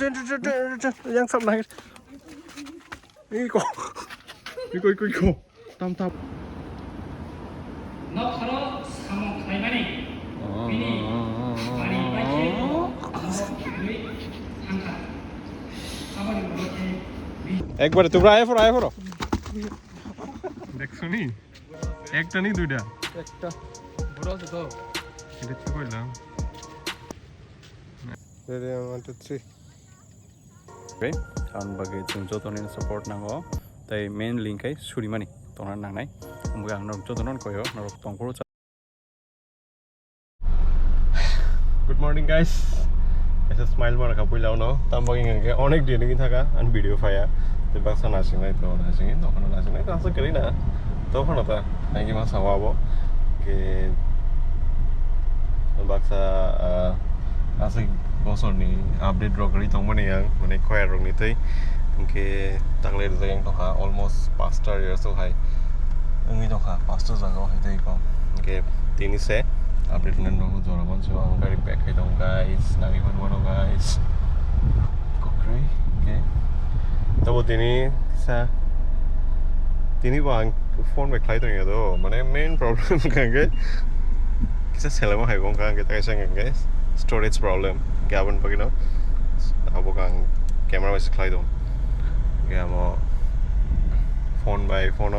yang sắp này 이거 땀 너처럼 사모 가이마니 미니 많이 바이키 너의 상가 사모니 그렇게 একবারে তোমরা আয় পড়ো দেখছো নি একটা নি দুইটা একটা বড় আছে তো এটা কি কইলাম ready 1 2 3 okay karon bagi chung jotonin support nango tai main link ai surimani tonar nangnai umga ang jotonon koyo norok tongkoro good morning guys এটা স্মাইল মারা কাপইলাও ন তামবাগি ngenge অনেক দিন কি থাকা আন ভিডিও ফায়া তে বাক্সা নাসিং নাই তো নাসিং তখন নাসিং নাই কাছে করি না তখন তা নাকি মা সাওয়াবো কে বাক্সা আছে বছরনি আপডেট রকরি তংমানে yang মানে খয়া রংনি তাই কে তাকলে জায়গা তখা almost 5 years so hai ngi tokha 5 জায়গা hai তাই কম কে তিনি সে update nan no jora bon so ang gari pack hai dong guys nagi kon bono guys kokrai okay tabo tini bang phone me khlai to ye do mane main problem kange kisa selama hai gong kange ta sang guys storage problem gaban pagino abo kang camera wise khlai do gamo phone by phone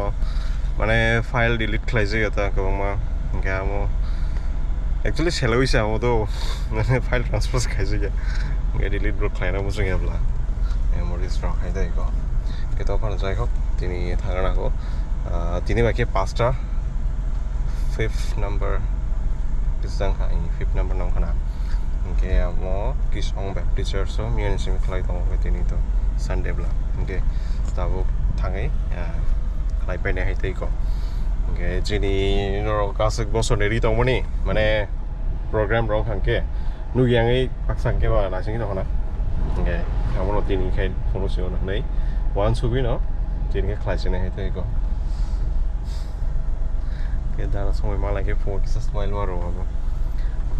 mane file delete khlai je ta ko ma gamo actually shallow is amodo file transfer khaise ge delete bro khlaina musu gebla memories ro khai dai ko ke to pan jai hok tini thangana ko tini baki pasta 5th number kisang khai 5th number nang khana ke amo kisong baptist church so mian sim khlai tong ko tini to sunday bla ke tabo thangai khlai pe ne hai tai ko okay jini noro kasik boso neri tongmani mane program rong khangke nu yang ei paksang ke ba la sing no na okay amono tini khai phono sio na nei one subi no tini ke khlai sine hai tai ko ke dara somoi mala ke phone kisa smile maro abo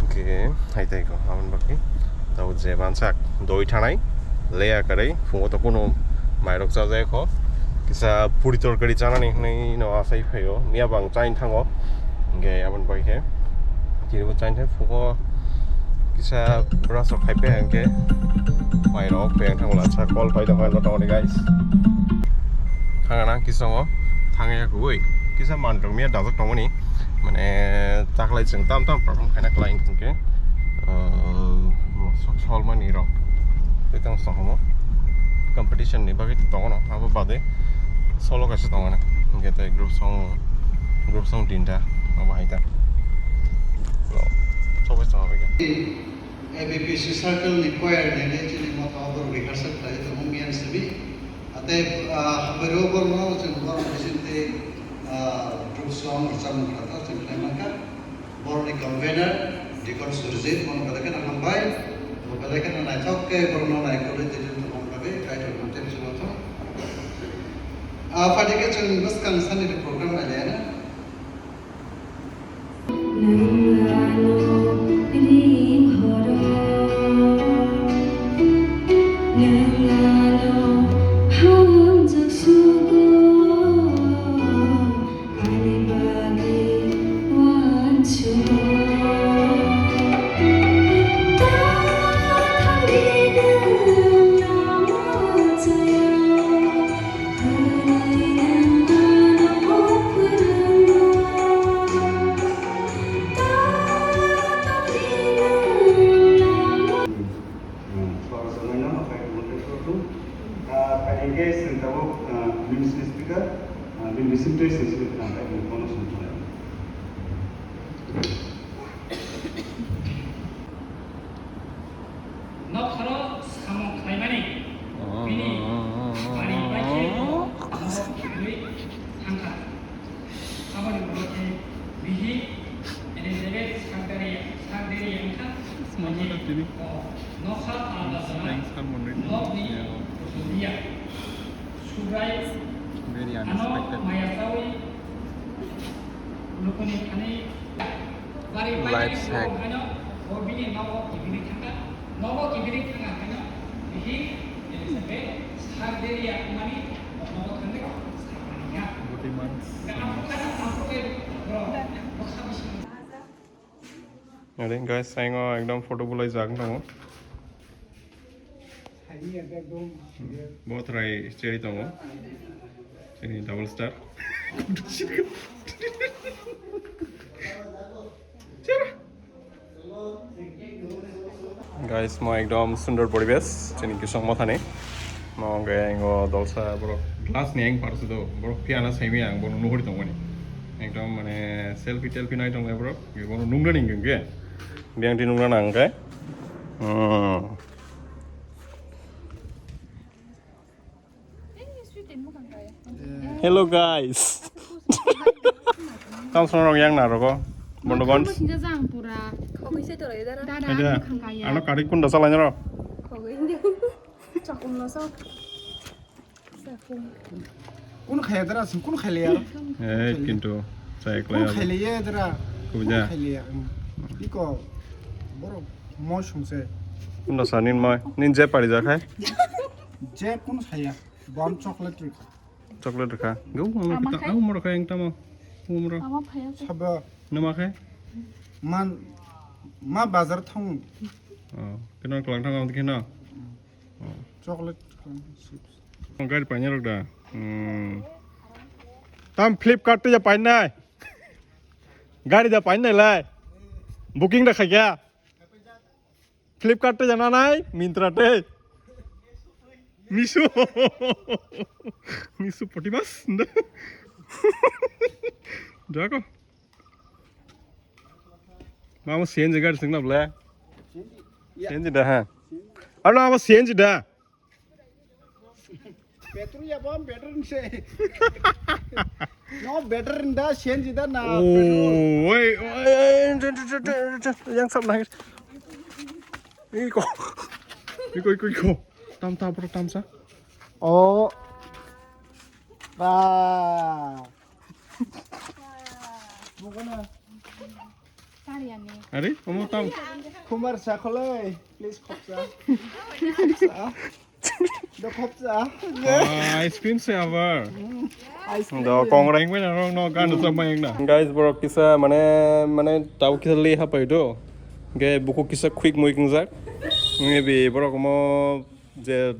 okay hai tai ko amon baki tau je bansak doi thanai leya karai phone to kono mairok ja jai ko kisa puri torkari janani nei no asai phayo mia bang chain thango nge amon bai ke tiro chain the phugo kisa brush of khai pe angke mai ro pe thangla cha call pai da mai lo tawni guys thangana kisongo thangya goi kisa manrok mia dazok tongoni mane taklai jeng tam problem khaina klai ke sol mani ro petang sohomo competition ni bagi tongono abo bade solo kasi tongana nge ta group song dinda abo haita so sobe sama bega ABPC circle required ne chini mata over rehearsal tai to mumian sebi ate habero borno chen borno bisinte group song sam kata chen maka borni convener dikon surjit mon kadakan hambai kadakan na chokke borno na ikole tin to mongabe kai to content suno to Fadike chen bas kan sani de program na le na 너처럼 사모 가이마니 미니 많이 바이키 너의 상가 사모니 그렇게 미히 에네제베 상대리 양타 너ха 아다사나 너니 소리야 수라이 very 아노 unexpected 마야사위 누구니 아니 바리 Life hack. 바리 오비니 너고 기비리 상가 너고 기비리 상가 하냐 미히 Ini guys, saya ngomong ekdom foto boleh jaga dong. बहुत राय cherry दङ ini double star guys म एकदम सुन्दर परिवेश चाहिँ किसम मथाने म गएंगो दलसा बरो ग्लास नि आङ पार्छु दो बरो पियाना छैमी आङ बनो नहरि दङ नि एकदम माने सेल्फी टेल्फी नाइ दङ बरो यो बनो नुंगना नि गंगे बियांति नुंगना नाङ के Hello guys. Tam sonong yang narogo. Bondobon. 진짜 장 보라. 거기 있어도 얘들아. Ada. Anak kari kun dasar lainnya ro. 거기 있는데 조금 넣어서 কোন খাইয়া দরা কোন খাইলিয়া Kintu saya কোন klaya. খাইলিয়া দরা Kuja. খাইলিয়া ইকো বড় মশমসে Kun dasar nin moi. Nin je pari ja khai. যে কোন খাইয়া বম চকলেট রিক Coklat kha. Gau mo kita au mo khai yang tamo. Umro. 아마 봐야 돼. সব Nama khai. মান মা বাজার থং Oh, kena kelang thang am kena. Chocolate Gari panya rok da. Tam Flipkart tu ja pain nai. Gari ja pain nai lai. Booking da khai kya? Flipkart tu jana nai, Myntra te. Miso. Miso potimas. Jago. Mama sienji gari singna bla. Sienji dah ha. Ano ama sienji dah. better ya bom better se no better inda change da na Oh, wait, yang sab naik. Iko. Tam bro tam sa. oh ba bukan 딸이 아니. Ari, kamu tam. kumar sakolai please khopsa do khopsa Ice cream se abar. Do kongreng me na rong no kan sa mayang na. Guys, bro kisa mane tau kisa le ha pai do. Ge buku kisa quick moi kingzak. Ngebi bro komo je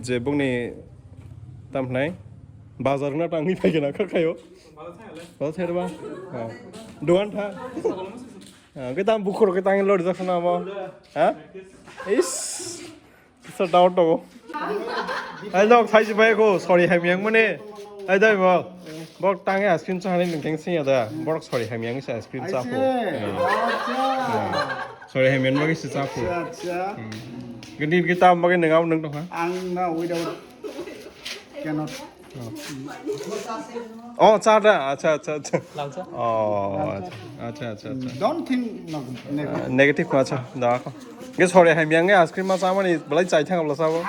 je bungni tam nai. Bazar na tangi pai na ka kayo. Bala thai ba. Doan tha. Cái tam buku ro cái tang lo di sana mo. Ha? Is. Kisa doubt do. Ai dog thai ji bai ko sorry hai myang mane. Ai dai bo. Bok tang ice cream cha hanin keng sin ya da. Bok sorry hai myang ice cream cha ko. Sorry hai myang bagi si cha ko. acha Gini kita bagi nengau neng dong ha. ang na without cannot Oh, cha da. Acha. Oh, acha. don't think no Negative ko acha. Da ko. Ge sorry hai myang ice cream ma cha mani balai chai thang la sa bo.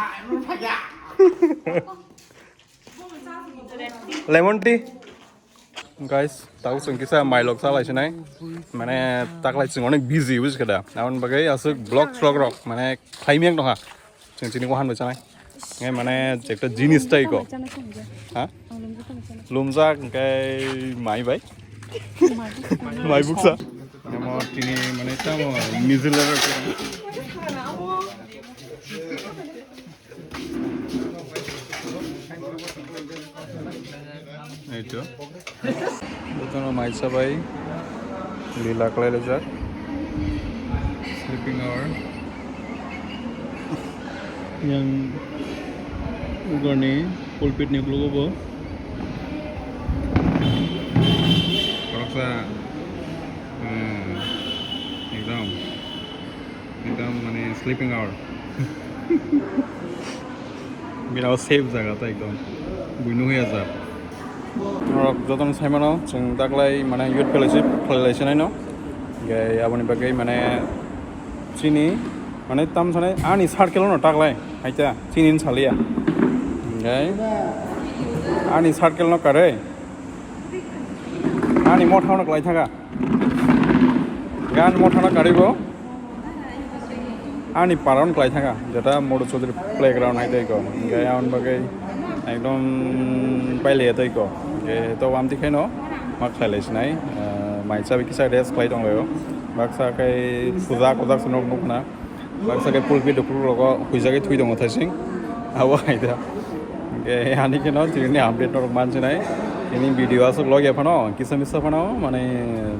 Lemon tea. Guys, tahu sing kisa Milo sa lai chinai. Mane tak lai sing onek busy wis kada. Naon bagai asuk blog rock mane khai myang dong ha. Sing chini ko han ba chanai. Ngai mane ekta jinis tai ko. Ha? Lumjak kai mai bai. Mai buksa. Namo tini mane ta mo New Zealand itu betul mai sabai lila kalai lejak sleeping hour yang ugani pulpit ni keluar bo raksa एकदम माने sleeping hour बिना safe जागा ta एकदम buinu hoya ja Rok joton saimano jeng daklai mane youth fellowship nai no ge aboni bagai mane chini mane tam sane ani 60 kilo no taklai haita chinin salia ge ani 60 kilo no kare ani mothau no klai thaka gan mothau no karibo ani paron klai thaka jeta modu chodri playground haita ko ge aon bagai একদম পাইলে এটাই কো Oke, to am tikai no, mak khalai sinai, maisa bi kisah des klai dong leo, baksa kai puja kozak sunok nuk na, baksa kai pulpi dokru logo puja kai thui dong othasing, awa aida. Oke, ani ke no tiri ni update norok man sinai, ini video asuk log ya pano, kisah misa pano, mane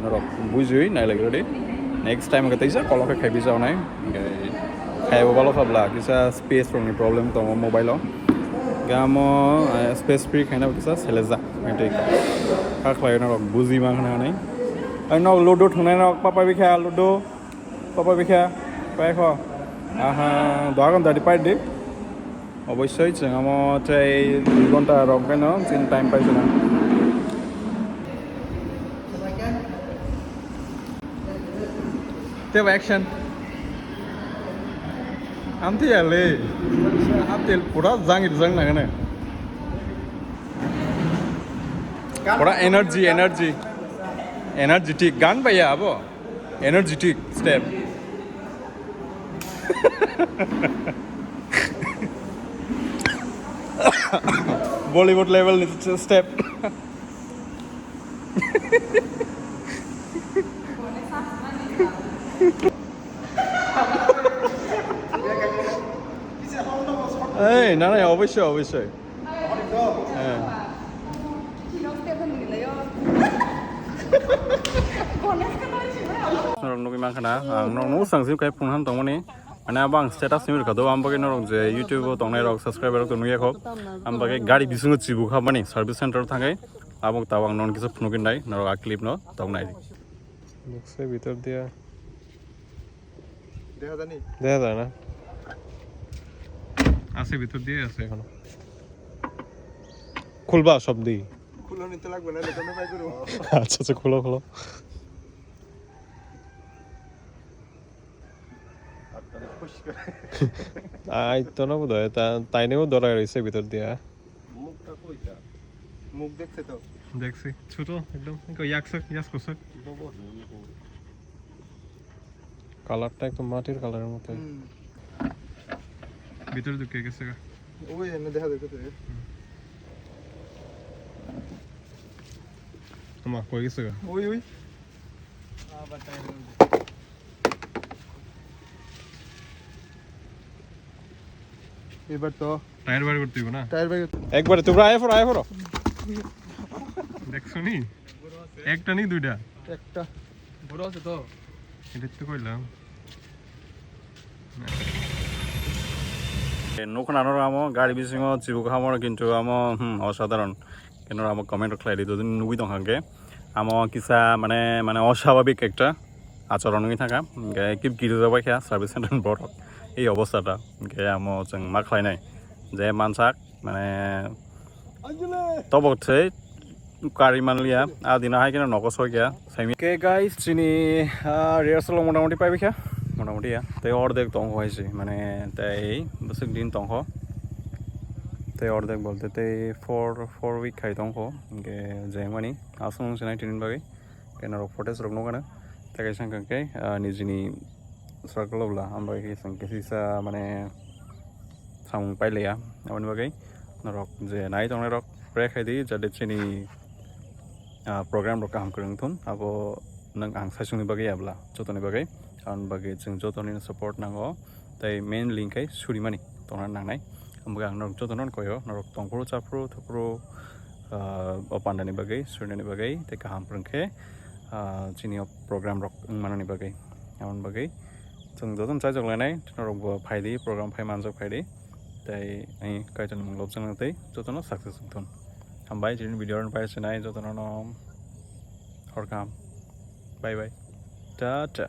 norok bujui nalaigradi. Next time kita isa kalau kai bisa onai, kai bobalo kabla, kisah space from problem to mobile lo. Gamo space free kind of kisah seleza, mentai. Kak lain orang buzi mana ni? Ayo ludo thunai nak papa bikha ludo, papa bikha, pay kho. Aha, doakan tadi pay deh. Obviously, jangan mau cai 2 ঘন্টা rock kan no, sin time pay sana. Tep action. Amti ya le, amti pura zangir zang na kan? Pura energetic gan bhaiya abo, energetic step. Bollywood level step. Hey, no, obviously. Norok mang kana, norok sangsim kai pungham tongmani, ane abang status ni berkado, ambagai norok je YouTube tongnai rok subscriber rok tonu yakho, ambagai gari bisungo cibu khabani service center thangai, abang tawang non kisa punukin dai, norok clip no tongnai. Boxe ভিতর দিয়া দেখা যায় না আছে ভিতর দিয়ে আছে এখনো খুলবা সব দি খুলো নিতে লাগবে না দোকানে পাই করব আচ্ছা আচ্ছা খোলো খোলো আই তো না বোধ হয় তাইনেও ধরা রয়েছে ভিতর দিয়া মুখটা কইটা মুখ দেখছে তো দেখছি ছোট একদম ইয়াস করছে কালারটা একদম মাটির কালারের মতো ভিতরে ঢুকে গেছে ওই এনে দেখা যাচ্ছে তোমার কই গেছে ওই আবার টাইম এবার তো টায়ার বার করতে হবে না টায়ার বার একবারে তোমরা আয় ফরো দেখছো নি একটা নি দুইটা একটা বড় আছে তো এটা তো কইলাম নোখনানোর আমো গাড়ি বিসিঙো চিবু খামর কিন্তু আমো অসাধারণ কিন্তু আমো কমেন্ট খাই দি দুদিন নুবি দংখাঙ্গে আমো কিসা মানে মানে অস্বাভাবিক একটা আচরণ হয়ে থাকা কিপ গিরে যাবাই খেয়া সার্ভিস সেন্টার বড় এই অবস্থাটা আমো जों मा खालायनाय যে মানসাক মানে তবকছে গাড়ি মানলিয়া আদিনা হাই কিনা নকস হয়ে গিয়া সাইমি কে গাইস চিনি রিহার্সাল মোটামুটি পাইবি খেয়া মোটামুটি তাই অর্ধেক দংখ হয়েছে মানে তাই বছর দিন দংখ তাই অর্ধেক বলতে তাই 4 উইক খাই দংখ যে মানে আসুন সিনাই তিন বাগে কেন ফটেজ রক নগানা তাকে সংখ্যাকে নিজনি সার্কেল অবলা আমরা সংখ্যা সিসা মানে সামুং পাইলেয়া আমনি বাগে নরক যে নাই দংনে রক প্রে খাই দি যাতে চিনি program rok kaham kurang thun abo nang ang saisungni bagai abla jotoni bagai an bagai जों jotoni support nango tai main link ai surimani tona nangnai amga ang nok jotonon koyo norok tongpro chapro thopro opandani bagai surinani bagai te kaham prangkhe chini program rok manani bagai amon bagai जों joton chai joglanai norok phaidi program phai manjok phaidi tai ai kaiton munglok jang tai jotono success thun Hambai jadi video orang pakai senai, jodoh nonom, horkam, bye bye, ta ta.